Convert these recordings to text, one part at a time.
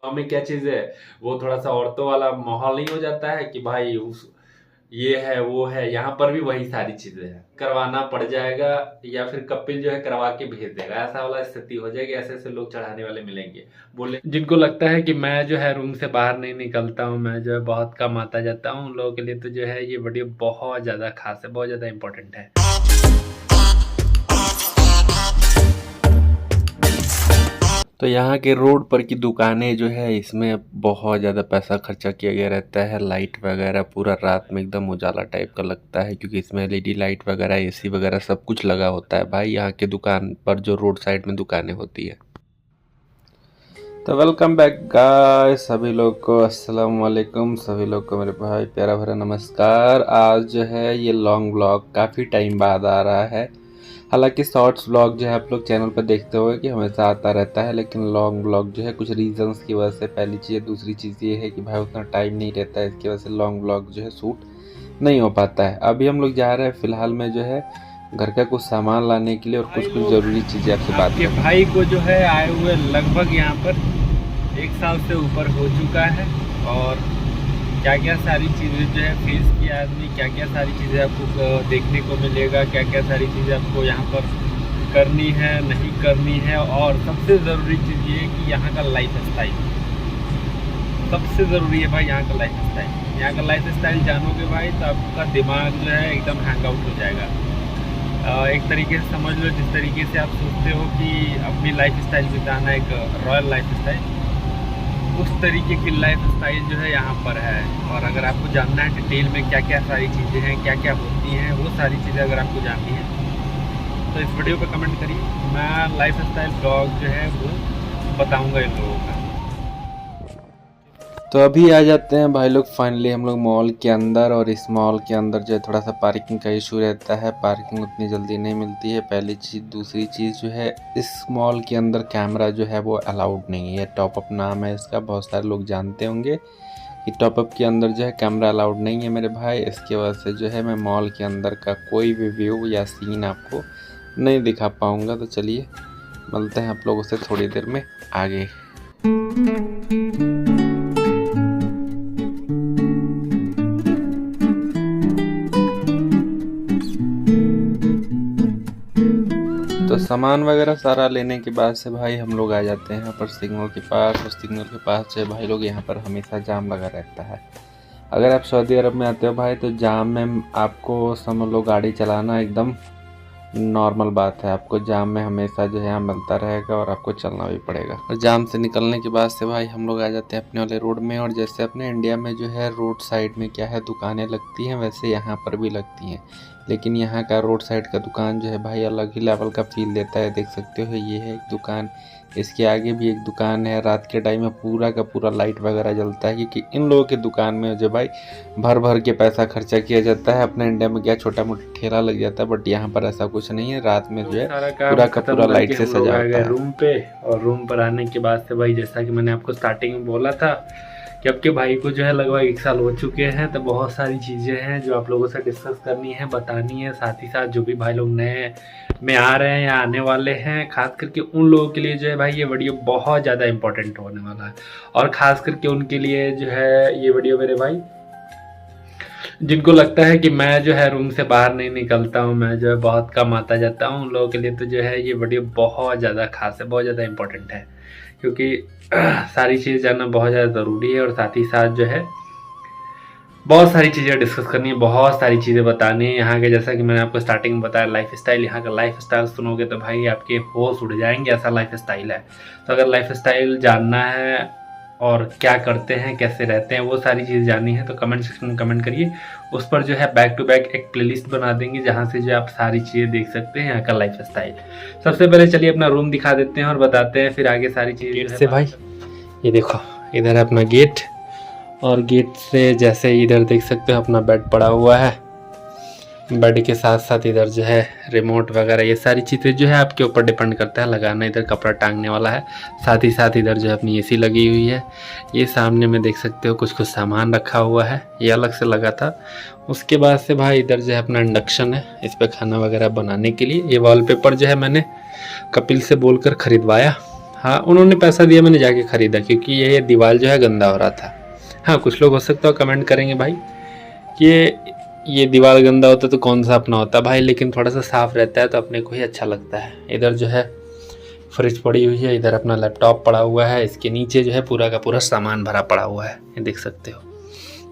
में क्या चीज़ है, वो थोड़ा-सा औरतों वाला माहौल नहीं हो जाता है कि भाई उस ये है, वो है, यहाँ पर भी वही सारी चीज़ें हैं। करवाना पड़ जाएगा या फिर कपिल जो है करवा के भेज देगा, ऐसा वाला स्थिति हो जाएगी। ऐसे-ऐसे लोग चढ़ाने वाले मिलेंगे। बोले जिनको लगता है कि मैं जो है रूम से बाहर नहीं निकलता हूँ, मैं जो है बहुत कम आता जाता हूँ, उन लोगों के लिए तो जो है ये वीडियो बहुत ज़्यादा ख़ास है, बहुत ज़्यादा इम्पोर्टेंट है। तो यहाँ के रोड पर की दुकानें जो है इसमें बहुत ज़्यादा पैसा खर्चा किया गया रहता है। लाइट वगैरह पूरा रात में एकदम उजाला टाइप का लगता है, क्योंकि इसमें एलईडी लाइट वगैरह, एसी वगैरह सब कुछ लगा होता है भाई यहाँ के दुकान पर जो रोड साइड में दुकानें होती है। तो वेलकम बैक गाइस, सभी लोग को अस्सलाम वालेकुम, सभी लोग को मेरे भाई प्यारा भरा नमस्कार। आज जो है ये लॉन्ग व्लॉग काफ़ी टाइम बाद आ रहा है। हालांकि शॉर्ट्स व्लॉग जो है आप लोग चैनल पर देखते होंगे कि हमेशा आता रहता है, लेकिन लॉन्ग व्लॉग जो है कुछ रीजंस की वजह से, पहली चीज़, दूसरी चीज़ ये है कि भाई उतना टाइम नहीं रहता है, इसकी वजह से लॉन्ग व्लॉग जो है शूट नहीं हो पाता है। अभी हम लोग जा रहे हैं फ़िलहाल में जो है घर का कुछ सामान लाने के लिए और कुछ ज़रूरी चीज़ें आपसे बात आपके भाई को जो है आए हुए लगभग यहाँ पर 1 साल से ऊपर हो चुका है, और क्या क्या सारी चीज़ें जो है फेस किया आदमी, क्या क्या सारी चीज़ें आपको देखने को मिलेगा, क्या क्या सारी चीज़ें आपको यहाँ पर करनी है, नहीं करनी है। और सबसे ज़रूरी चीज़ ये है कि यहाँ का लाइफ स्टाइल सबसे ज़रूरी है भाई। यहाँ का लाइफ स्टाइल, यहाँ का लाइफ स्टाइल जानोगे भाई तो आपका दिमाग जो है एकदम हैंग आउट हो जाएगा। एक तरीके से समझ लो, जिस तरीके से आप सोचते हो कि अपनी लाइफ स्टाइल बिताना एक रॉयल लाइफ स्टाइल, उस तरीके की लाइफ स्टाइल जो है यहाँ पर है। और अगर आपको जानना है डिटेल में क्या क्या सारी चीज़ें हैं, क्या क्या होती हैं, वो सारी चीज़ें अगर आपको जाननी है तो इस वीडियो पे कमेंट करिए। मैं लाइफ स्टाइल ब्लॉग जो है वो बताऊँगा इन लोगों का। तो अभी आ जाते हैं भाई लोग फाइनली हम लोग मॉल के अंदर। और इस मॉल के अंदर जो है थोड़ा सा पार्किंग का इशू रहता है, पार्किंग उतनी जल्दी नहीं मिलती है, पहली चीज़। दूसरी चीज़ जो है इस मॉल के अंदर कैमरा जो है वो अलाउड नहीं है। टॉपअप नाम है इसका, बहुत सारे लोग जानते होंगे कि टॉपअप के अंदर जो है कैमरा अलाउड नहीं है मेरे भाई। इसके वजह से जो है मैं मॉल के अंदर का कोई भी व्यू या सीन आपको नहीं दिखा पाऊँगा। तो चलिए मिलते हैं आप लोगों से थोड़ी देर में आगे। तो सामान वगैरह सारा लेने के बाद से भाई हम लोग आ जाते हैं यहाँ पर सिग्नल के पास। और सिग्नल के पास से भाई लोग यहाँ पर हमेशा जाम लगा रहता है। अगर आप सऊदी अरब में आते हो भाई तो जाम में आपको समझ लो गाड़ी चलाना एकदम नॉर्मल बात है। आपको जाम में हमेशा जो है यहाँ मिलता रहेगा और आपको चलना भी पड़ेगा। और जाम से निकलने के बाद से भाई हम लोग आ जाते हैं अपने वाले रोड में। और जैसे अपने इंडिया में जो है रोड साइड में क्या है दुकानें लगती हैं, वैसे यहाँ पर भी लगती हैं। लेकिन यहाँ का रोड साइड का दुकान जो है भाई अलग ही लेवल का फील देता है। देख सकते हो ये है एक दुकान, इसके आगे भी एक दुकान है। रात के टाइम में पूरा का पूरा लाइट वगैरह जलता है, क्योंकि इन लोगों के दुकान में जो भाई भर भर के पैसा खर्चा किया जाता है। अपने इंडिया में क्या छोटा मोटा ठेला लग जाता है, बट यहाँ पर ऐसा कुछ नहीं है। रात में जो है पूरा का पूरा लाइट से सजा होता है रूम पे। और रूम पर आने के बाद से भाई जैसा कि मैंने आपको स्टार्टिंग में बोला था कि आपके भाई को जो है लगभग 1 साल हो चुके हैं, तो बहुत सारी चीज़ें हैं जो आप लोगों से डिस्कस करनी है, बतानी है। साथ ही साथ जो भी भाई लोग नए में आ रहे हैं या आने वाले हैं, खास करके उन लोगों के लिए जो है भाई ये वीडियो बहुत ज़्यादा इंपॉर्टेंट होने वाला है। और ख़ास करके उनके लिए जो है ये वीडियो मेरे भाई जिनको लगता है कि मैं जो है रूम से बाहर नहीं निकलता हूँ, मैं जो है बहुत कम आता जाता हूँ, उन लोगों के लिए तो जो है ये वीडियो बहुत ज़्यादा खास है, बहुत ज़्यादा इम्पोर्टेंट है। क्योंकि सारी चीज़ जानना बहुत ज़्यादा ज़रूरी है। और साथ ही साथ जो है बहुत सारी चीज़ें डिस्कस करनी है, बहुत सारी चीज़ें बतानी है यहाँ के। जैसा कि मैंने आपको स्टार्टिंग में बताया लाइफ स्टाइल, यहाँ का लाइफ स्टाइल सुनोगे तो भाई आपके होश उड़ जाएंगे, ऐसा लाइफ स्टाइल है। तो अगर लाइफ स्टाइल जानना है और क्या करते हैं, कैसे रहते हैं, वो सारी चीज़ जाननी है तो कमेंट सेक्शन में कमेंट करिए। उस पर जो है बैक टू बैक एक प्लेलिस्ट बना देंगे, जहाँ से जो आप सारी चीज़ें देख सकते हैं यहाँ का लाइफ स्टाइल। सबसे पहले चलिए अपना रूम दिखा देते हैं और बताते हैं फिर आगे सारी चीज़ें से। भाई ये देखो, इधर है अपना गेट, और गेट से जैसे इधर देख सकते हो अपना बेड पड़ा हुआ है। बेड के साथ साथ इधर जो है रिमोट वगैरह, ये सारी चीज़ें जो है आपके ऊपर डिपेंड करता है लगाना। इधर कपड़ा टांगने वाला है, साथ ही साथ इधर जो है अपनी एसी लगी हुई है। ये सामने में देख सकते हो कुछ कुछ सामान रखा हुआ है, ये अलग से लगा था। उसके बाद से भाई इधर जो है अपना इंडक्शन है, इस पर खाना वगैरह बनाने के लिए। ये वॉलपेपर जो है मैंने कपिल से बोलकर ख़रीदवाया, हाँ, उन्होंने पैसा दिया, मैंने जाके ख़रीदा, क्योंकि ये दीवार जो है गंदा हो रहा था। हाँ, कुछ लोग हो सकता है कमेंट करेंगे भाई कि ये दीवार गंदा होता तो कौन सा अपना होता भाई, लेकिन थोड़ा सा साफ़ रहता है तो अपने को ही अच्छा लगता है। इधर जो है फ्रिज पड़ी हुई है, इधर अपना लैपटॉप पड़ा हुआ है, इसके नीचे जो है पूरा का पूरा सामान भरा पड़ा हुआ है, ये देख सकते हो,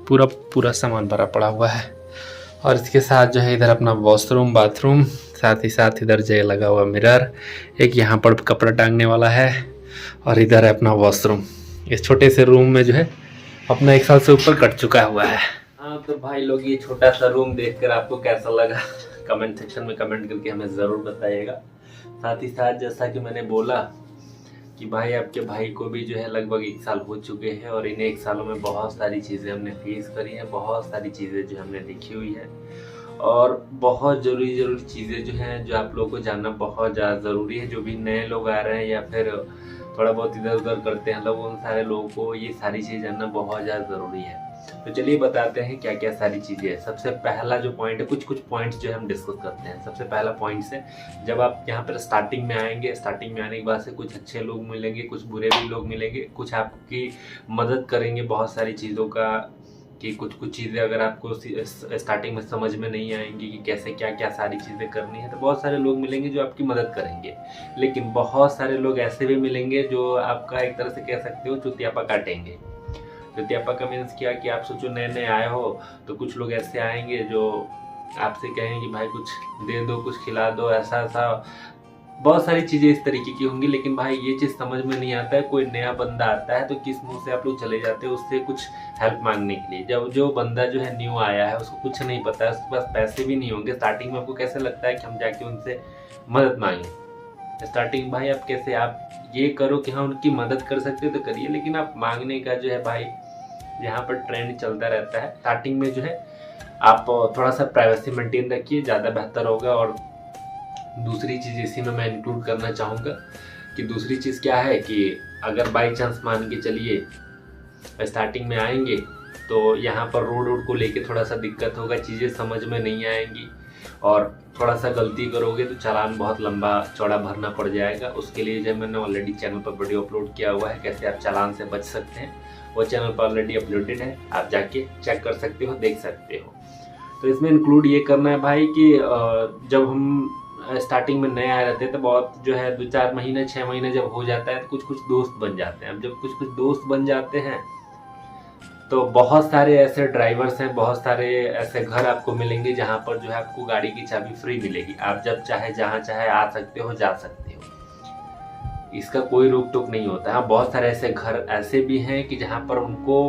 पूरा पूरा सामान भरा पड़ा हुआ है। और इसके साथ जो है इधर अपना वॉशरूम, बाथरूम, साथ ही साथ इधर जो है लगा हुआ मिरर, एक यहाँ पर कपड़ा टांगने वाला है, और इधर है अपना वॉशरूम। इस छोटे से रूम में जो है अपना 1 साल से ऊपर कट चुका हुआ है। हाँ तो भाई लोग, ये छोटा सा रूम देखकर आपको कैसा लगा कमेंट सेक्शन में कमेंट करके हमें ज़रूर बताइएगा। साथ ही साथ जैसा कि मैंने बोला कि भाई आपके भाई को भी जो है लगभग 1 साल हो चुके हैं, और इन 1 सालों में बहुत सारी चीज़ें हमने फेस करी हैं, बहुत सारी चीज़ें जो हमने देखी हुई है, और बहुत ज़रूरी चीज़ें जो हैं जो आप लोगों को जानना बहुत ज़्यादा ज़रूरी है। जो भी नए लोग आ रहे हैं या फिर थोड़ा बहुत इधर उधर करते हैं लोग, उन सारे लोगों को ये सारी चीज़ जानना बहुत ज़्यादा ज़रूरी है। तो चलिए बताते हैं क्या क्या सारी चीज़ें हैं। सबसे पहला जो पॉइंट है, कुछ पॉइंट्स जो है हम डिस्कस करते हैं। सबसे पहला पॉइंट है, जब आप यहाँ पर स्टार्टिंग में आएंगे, स्टार्टिंग में आने के बाद से कुछ अच्छे लोग मिलेंगे, कुछ बुरे भी लोग मिलेंगे, कुछ आपकी मदद करेंगे बहुत सारी चीज़ों का, कि कुछ चीज़ें अगर आपको स्टार्टिंग में समझ में नहीं आएंगी कि कैसे क्या क्या सारी चीज़ें करनी है, तो बहुत सारे लोग मिलेंगे जो आपकी मदद करेंगे। लेकिन बहुत सारे लोग ऐसे भी मिलेंगे जो आपका एक तरह से कह सकते हो चुतियापा काटेंगे। चुतियापा का मीन्स क्या कि आप सोचो नए नए आए हो, तो कुछ लोग ऐसे आएंगे जो आपसे कहेंगे कि भाई कुछ दे दो, कुछ खिला दो, ऐसा ऐसा बहुत सारी चीज़ें इस तरीके की होंगी। लेकिन भाई ये चीज़ समझ में नहीं आता है, कोई नया बंदा आता है तो किस मुंह से आप लोग चले जाते हो उससे कुछ हेल्प मांगने के लिए। जब जो बंदा जो है न्यू आया है, उसको कुछ नहीं पता है, उसके पास पैसे भी नहीं होंगे, स्टार्टिंग में आपको कैसे लगता है कि हम जाके उनसे मदद मांगें। स्टार्टिंग भाई आप कैसे, आप ये करो कि हाँ उनकी मदद कर सकते हो तो करिए, लेकिन आप मांगने का जो है भाई यहाँ पर ट्रेंड चलता रहता है। स्टार्टिंग में जो है आप थोड़ा सा प्राइवेसी मेंटेन रखिए, ज़्यादा बेहतर होगा। और दूसरी चीज़ इसी में मैं इंक्लूड करना चाहूँगा कि दूसरी चीज़ क्या है कि अगर बाई चांस मान के चलिए स्टार्टिंग में आएंगे तो यहाँ पर रोड को लेके थोड़ा सा दिक्कत होगा, चीज़ें समझ में नहीं आएंगी, और थोड़ा सा गलती करोगे तो चालान बहुत लंबा चौड़ा भरना पड़ जाएगा। उसके लिए जो मैंने ऑलरेडी चैनल पर वीडियो अपलोड किया हुआ है, कैसे आप चालान से बच सकते हैं, वो चैनल पर ऑलरेडी अपलोडेड है, आप जाके चेक कर सकते हो, देख सकते हो। तो इसमें इंक्लूड ये करना है भाई कि जब हम स्टार्टिंग में नए आए रहते हैं तो बहुत जो है 2-4 महीने 6 महीने जब हो जाता है तो कुछ दोस्त बन जाते हैं। अब जब कुछ दोस्त बन जाते हैं तो बहुत सारे ऐसे ड्राइवर्स हैं, बहुत सारे ऐसे घर आपको मिलेंगे जहाँ पर जो है आपको गाड़ी की चाबी फ्री मिलेगी। आप जब चाहे जहाँ चाहे आ सकते हो, जा सकते हो, इसका कोई रोक टोक नहीं होता है। बहुत सारे ऐसे घर ऐसे भी हैं कि जहाँ पर उनको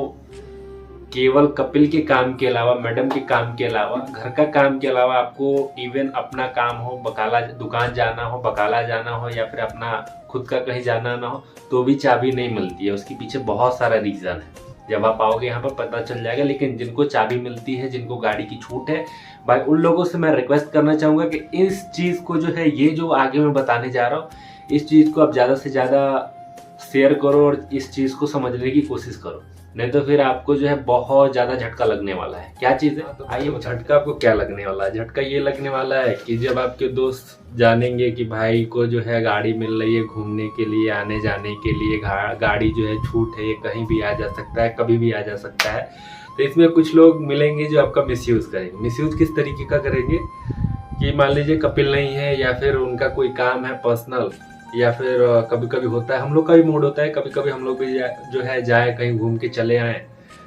केवल कपिल के काम के अलावा, मैडम के काम के अलावा, घर का काम के अलावा आपको इवन अपना काम हो, बकाला दुकान जाना हो, बकाला जाना हो, या फिर अपना खुद का कहीं जाना ना हो, तो भी चाबी नहीं मिलती है। उसके पीछे बहुत सारा रीज़न है, जब आप आओगे यहाँ पर पता चल जाएगा। लेकिन जिनको चाबी मिलती है, जिनको गाड़ी की छूट है, भाई उन लोगों से मैं रिक्वेस्ट करना चाहूँगा कि इस चीज़ को जो है, ये जो आगे मैं बताने जा रहा हूँ, इस चीज़ को आप ज़्यादा से ज़्यादा शेयर करो और इस चीज़ को समझने की कोशिश करो, नहीं तो फिर आपको जो है बहुत ज़्यादा झटका लगने वाला है। क्या चीज़ है? तो आइए, झटका आपको क्या लगने वाला है? झटका ये लगने वाला है कि जब आपके दोस्त जानेंगे कि भाई को जो है गाड़ी मिल रही है घूमने के लिए, आने जाने के लिए, गाड़ी जो है छूट है, ये कहीं भी आ जा सकता है, कभी भी आ जा सकता है, तो इसमें कुछ लोग मिलेंगे जो आपका मिसयूज़ करेंगे। मिसयूज़ किस तरीके का करेंगे कि मान लीजिए कपिल नहीं है, या फिर उनका कोई काम है पर्सनल, या फिर कभी कभी होता है, हम लोग का भी मूड होता है, कभी कभी हम लोग भी जो है जाए कहीं घूम के चले आए,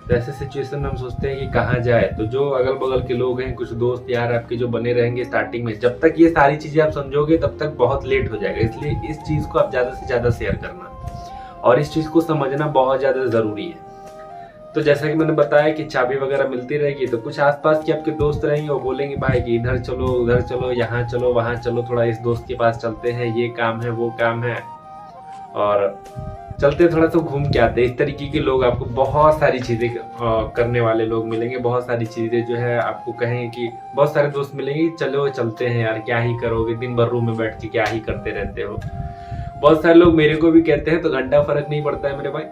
तो ऐसे सिचुएशन में हम सोचते हैं कि कहाँ जाए। तो जो अगल बगल के लोग हैं, कुछ दोस्त यार आपके जो बने रहेंगे स्टार्टिंग में, जब तक ये सारी चीज़ें आप समझोगे तब तक बहुत लेट हो जाएगा। इसलिए इस चीज़ को आप ज़्यादा से ज़्यादा शेयर करना और इस चीज़ को समझना बहुत ज़्यादा ज़रूरी है। तो जैसा कि मैंने बताया कि चाबी वगैरह मिलती रहेगी, तो कुछ आसपास के आपके दोस्त रहेंगे, वो बोलेंगे भाई कि इधर चलो, उधर चलो, यहाँ चलो, वहाँ चलो, थोड़ा इस दोस्त के पास चलते हैं, ये काम है, वो काम है, और चलते थोड़ा सा घूम के आते हैं। इस तरीके के लोग आपको बहुत सारी चीज़ें करने वाले लोग मिलेंगे, बहुत सारी चीज़ें जो है आपको कहेंगे कि बहुत सारे दोस्त मिलेंगे, चलो चलते हैं यार, क्या ही करोगे, दिन भर रूम में बैठ के क्या ही करते रहते हो। बहुत सारे लोग मेरे को भी कहते हैं, तो घंटा फर्क नहीं पड़ता है मेरे भाई,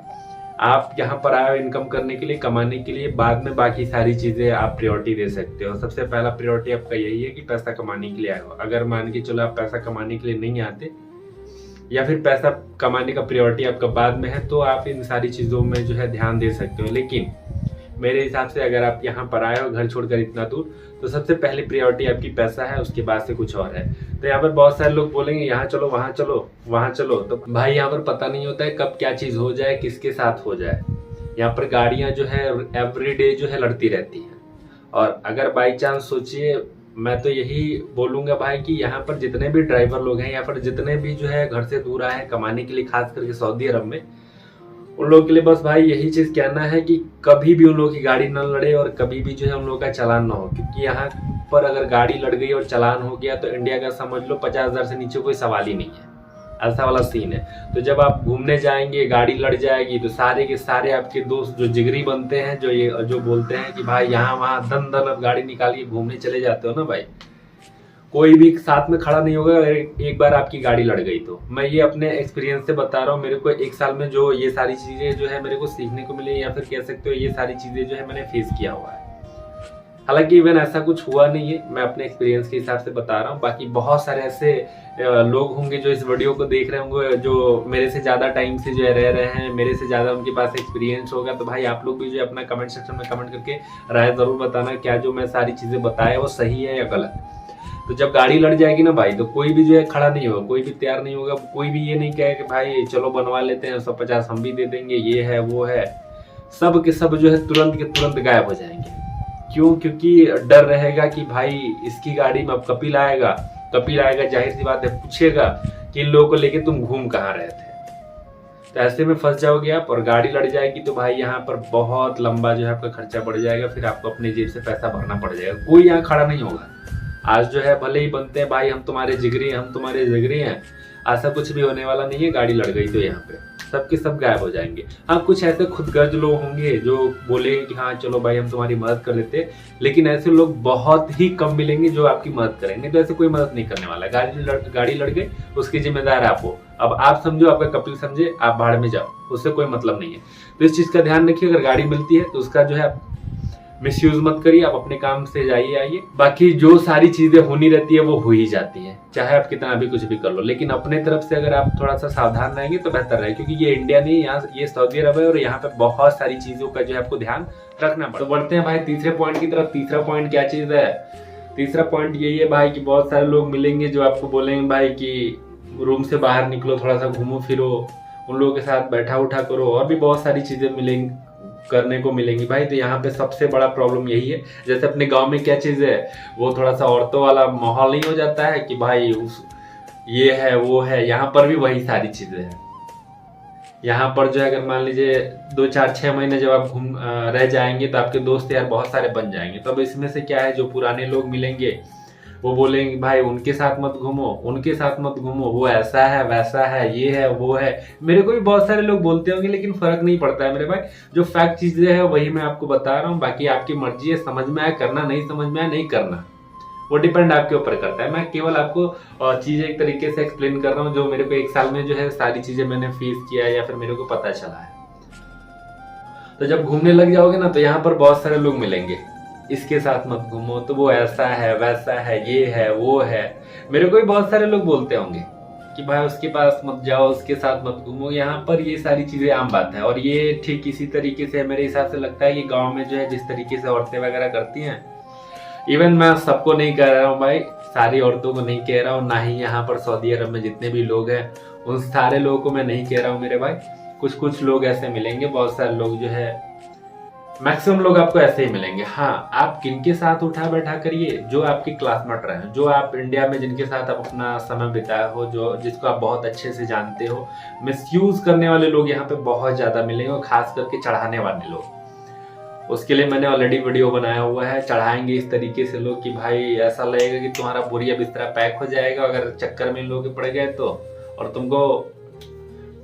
आप यहाँ पर आए हो इनकम करने के लिए, कमाने के लिए, बाद में बाकी सारी चीज़ें आप प्रायोरिटी दे सकते हो। सबसे पहला प्रायोरिटी आपका यही है कि पैसा कमाने के लिए आए हो। अगर मान के चलो आप पैसा कमाने के लिए नहीं आते, या फिर पैसा कमाने का प्रायोरिटी आपका बाद में है, तो आप इन सारी चीज़ों में जो है ध्यान दे सकते हो। लेकिन मेरे हिसाब से अगर आप यहाँ पर आए हो घर छोड़कर इतना दूर, तो सबसे पहली प्रायोरिटी आपकी पैसा है, उसके बाद से कुछ और है। तो यहाँ पर बहुत सारे लोग बोलेंगे यहाँ चलो, वहाँ चलो, वहाँ चलो, तो भाई यहाँ पर पता नहीं होता है कब क्या चीज़ हो जाए, किसके साथ हो जाए। यहाँ पर गाड़ियाँ जो है एवरीडे जो है लड़ती रहती हैं। और अगर बाई चांस सोचिए, मैं तो यही बोलूँगा भाई कि यहाँ पर जितने भी ड्राइवर लोग हैं, यहाँ पर जितने भी जो है घर से दूर आए हैं कमाने के लिए, खास करके सऊदी अरब में, उन लोगों के लिए बस भाई यही चीज़ कहना है कि कभी भी उन लोगों की गाड़ी न लड़े और कभी भी जो है उन लोगों का चालान ना हो। क्योंकि यहाँ पर अगर गाड़ी लड़ गई और चालान हो गया तो इंडिया का समझ लो 50,000 से नीचे कोई सवाल ही नहीं है, ऐसा वाला सीन है। तो जब आप घूमने जाएंगे, गाड़ी लड़ जाएगी, तो सारे के सारे आपके दोस्त जो जिगरी बनते हैं, जो बोलते हैं कि भाई यहाँ वहाँ दन दन अब गाड़ी निकाल के घूमने चले जाते हो ना भाई, कोई भी साथ में खड़ा नहीं होगा। एक बार आपकी गाड़ी लड़ गई तो मैं ये अपने एक्सपीरियंस से बता रहा हूँ। मेरे को 1 साल में जो ये सारी चीजें जो है मेरे को सीखने को मिली, या फिर कह सकते हो ये सारी चीजें जो है मैंने फेस किया हुआ है। हालांकि इवन ऐसा कुछ हुआ नहीं है, मैं अपने एक्सपीरियंस के हिसाब से बता रहा हूँ। बाकी बहुत सारे ऐसे लोग होंगे जो इस वीडियो को देख रहे होंगे, जो मेरे से ज़्यादा टाइम से जो है रह रहे हैं, मेरे से ज़्यादा उनके पास एक्सपीरियंस होगा। तो भाई आप लोग भी जो है अपना कमेंट सेक्शन में कमेंट करके राय ज़रूर बताना, क्या जो मैं सारी चीज़ें बताया वो सही है या गलत। तो जब गाड़ी लड़ जाएगी ना भाई, तो कोई भी जो है खड़ा नहीं होगा, कोई भी तैयार नहीं होगा, कोई भी ये नहीं कहे कि भाई चलो बनवा लेते हैं, 150 हम भी दे देंगे, ये है वो है। सब के सब जो है तुरंत के तुरंत गायब हो जाएंगे। क्यों? क्योंकि डर रहेगा कि भाई इसकी गाड़ी में अब कपिल आएगा, जाहिर सी बात है पूछेगा कि इन लोगों को लेके तुम घूम कहाँ रहे थे। तो ऐसे में फंस जाओगे आप, और गाड़ी लड़ जाएगी तो भाई यहाँ पर बहुत लंबा जो है आपका खर्चा बढ़ जाएगा, फिर आपको अपनी जेब से पैसा भरना पड़ जाएगा। कोई यहाँ खड़ा नहीं होगा। आज जो है भले ही बनते हैं भाई हम तुम्हारे जिगरी हैं, हम तुम्हारे जिगरी हैं, ऐसा कुछ भी होने वाला नहीं है। गाड़ी लड़ गई तो यहाँ पे सबके सब गायब हो जाएंगे। हाँ, कुछ ऐसे खुदगर्ज लोग होंगे जो बोलेंगे कि हाँ चलो भाई हम तुम्हारी मदद कर देते, लेकिन ऐसे लोग बहुत ही कम मिलेंगे जो आपकी मदद करेंगे। तो ऐसे कोई मदद नहीं करने वाला। गाड़ी लड़ गई, उसकी जिम्मेदार आप हो। अब आप समझो, आपका कपिल समझे, आप भाड़ में जाओ, उससे कोई मतलब नहीं है। तो इस चीज का ध्यान रखिए, अगर गाड़ी मिलती है तो उसका जो है मिसयूज मत करिए, आप अपने काम से जाइए आइए। बाकी जो सारी चीजें होनी रहती है वो हो ही जाती है, चाहे आप कितना भी कुछ भी कर लो। लेकिन अपने तरफ से अगर आप थोड़ा सा सावधान रहेंगे तो बेहतर है, क्योंकि ये इंडिया नहीं, यहाँ ये सऊदी अरब है और यहाँ पे बहुत सारी चीजों का जो है आपको ध्यान रखना पड़ता है। तो बढ़ते हैं भाई तीसरे पॉइंट की तरफ। तीसरा पॉइंट क्या चीज है? तीसरा पॉइंट यही है भाई कि बहुत सारे लोग मिलेंगे जो आपको बोलेंगे भाई कि रूम से बाहर निकलो, थोड़ा सा घूमो फिरो, उन लोगों के साथ बैठा उठा करो, और भी बहुत सारी चीजें मिलेंगी, करने को मिलेंगी भाई। तो यहाँ पे सबसे बड़ा प्रॉब्लम यही है, जैसे अपने गांव में क्या चीज है, वो थोड़ा सा औरतों वाला माहौल नहीं हो जाता है कि भाई ये है वो है। यहाँ पर भी वही सारी चीजें हैं। यहाँ पर जो है अगर मान लीजिए 2 4 6 महीने जब आप रह जाएंगे तो आपके दोस्त यार बहुत सारे बन जाएंगे। तो अब इसमें से क्या है, जो पुराने लोग मिलेंगे वो बोलेंगे भाई उनके साथ मत घूमो, उनके साथ मत घूमो, वो ऐसा है वैसा है, ये है वो है। मेरे को भी बहुत सारे लोग बोलते होंगे, लेकिन फर्क नहीं पड़ता है मेरे भाई। जो फैक्ट चीजें है वही मैं आपको बता रहा हूँ। बाकी आपकी मर्जी है, समझ में आया करना, नहीं समझ में आया नहीं करना, वो डिपेंड आपके ऊपर करता है। मैं केवल आपको चीजें एक तरीके से एक्सप्लेन कर रहा हूँ, जो मेरे को 1 साल में जो है सारी चीजें मैंने फेस किया है या फिर मेरे को पता चला है। तो जब घूमने लग जाओगे ना, तो यहाँ पर बहुत सारे लोग मिलेंगे, इसके साथ मत घूमो, तो वो ऐसा है वैसा है, ये है वो है। मेरे को भी बहुत सारे लोग बोलते होंगे कि भाई उसके पास मत जाओ, उसके साथ मत घूमो। यहाँ पर ये सारी चीजें आम बात है, और ये ठीक इसी तरीके से मेरे हिसाब से लगता है कि गांव में जो है जिस तरीके से औरतें वगैरह करती हैं, इवन मैं सबको नहीं कह रहा हूँ भाई, सारी औरतों को नहीं कह रहा हूँ, ना ही यहाँ पर सऊदी अरब में जितने भी लोग हैं उन सारे लोगों को मैं नहीं कह रहा हूँ मेरे भाई। कुछ लोग ऐसे मिलेंगे, बहुत सारे लोग जो है, मैक्सिमम लोग आपको ऐसे ही मिलेंगे। हाँ, आप किनके साथ उठा बैठा करिए, जो आपके क्लासमेट रहे, जो आप इंडिया में जिनके साथ आप अपना समय बिताया हो, जो जिसको आप बहुत अच्छे से जानते हो। मिसयूज करने वाले लोग यहाँ पे बहुत ज्यादा मिलेंगे, और खास करके चढ़ाने वाले लोग। उसके लिए मैंने ऑलरेडी वीडियो बनाया हुआ है। चढ़ाएंगे इस तरीके से लोग कि भाई ऐसा लगेगा कि तुम्हारा बोरिया बिस्तरा पैक हो जाएगा अगर चक्कर में लोग पड़ गए तो, और तुमको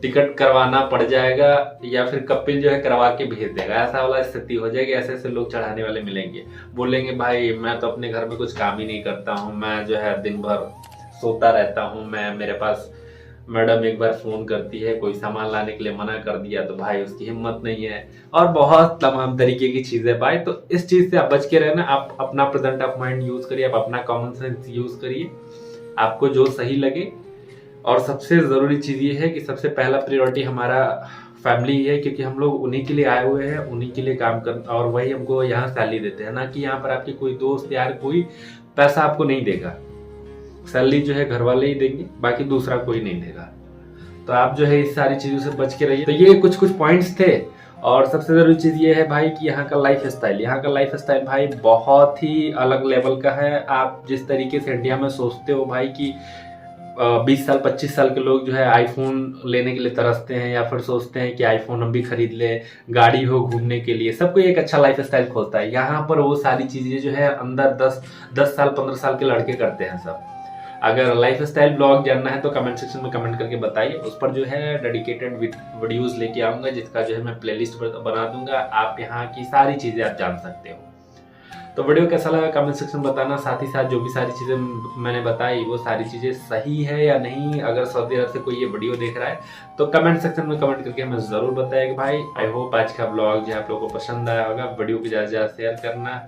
टिकट करवाना पड़ जाएगा, या फिर कपिल जो है करवा के भेज देगा, ऐसा वाला स्थिति हो जाएगी। ऐसे ऐसे लोग चढ़ाने वाले मिलेंगे, बोलेंगे भाई मैं तो अपने घर में कुछ काम ही नहीं करता हूँ, मैं जो है दिन भर सोता रहता हूँ, मेरे पास मैडम एक बार फोन करती है, कोई सामान लाने के लिए मना कर दिया तो भाई उसकी हिम्मत नहीं है, और बहुत तमाम तरीके की चीजें भाई। तो इस चीज से आप बच के रहना, आप अपना प्रेजेंट ऑफ माइंड यूज करिए, आप अपना कॉमन सेंस यूज करिए, आपको जो सही लगे और सबसे ज़रूरी चीज़ ये है कि सबसे पहला प्रायोरिटी हमारा फैमिली ही है, क्योंकि हम लोग उन्हीं के लिए आए हुए हैं, उन्हीं के लिए काम कर, और वही हमको यहाँ सैलरी देते हैं, ना कि यहाँ पर आपके कोई दोस्त यार कोई पैसा आपको नहीं देगा। सैलरी जो है घर वाले ही देंगे, बाकी दूसरा कोई नहीं देगा। तो आप जो है इस सारी चीज़ों से बच के रहिए। तो ये कुछ पॉइंट्स थे। और सबसे ज़रूरी चीज़ ये है भाई कि यहाँ का लाइफ स्टाइल भाई बहुत ही अलग लेवल का है। आप जिस तरीके से इंडिया में सोचते हो भाई कि 20 साल 25 साल के लोग जो है आईफोन लेने के लिए तरसते हैं, या फिर सोचते हैं कि आईफोन हम भी खरीद लें, गाड़ी हो घूमने के लिए, सबको एक अच्छा लाइफ स्टाइल खोजता है। यहाँ पर वो सारी चीज़ें जो है अंदर 10 साल 15 साल के लड़के करते हैं सब। अगर लाइफ स्टाइल ब्लॉग जानना है तो कमेंट सेक्शन में कमेंट करके बताइए, उस पर जो है डेडिकेटेड वीडियोस लेके आऊँगा, जिसका जो है मैं प्लेलिस्ट बना दूंगा। आप यहाँ की सारी चीज़ें आप जान सकते हो। तो वीडियो कैसा लगा कमेंट सेक्शन में बताना। साथ ही साथ जो भी सारी चीज़ें मैंने बताई वो सारी चीज़ें सही है या नहीं। अगर सऊदी अरब से कोई ये वीडियो देख रहा है तो कमेंट सेक्शन में कमेंट करके हमें ज़रूर बताएगा भाई। आई होप आज का ब्लॉग जो है आप लोगों को पसंद आया होगा। वीडियो को ज़्यादा से ज़्यादा शेयर करना,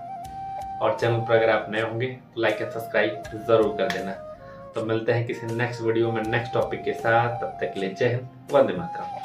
और चैनल पर अगर आप नए होंगे तो लाइक एंड सब्सक्राइब ज़रूर कर देना। तो मिलते हैं किसी नेक्स्ट वीडियो में नेक्स्ट टॉपिक के साथ। तब तक के लिए जय हिंद, वंदे मातरम।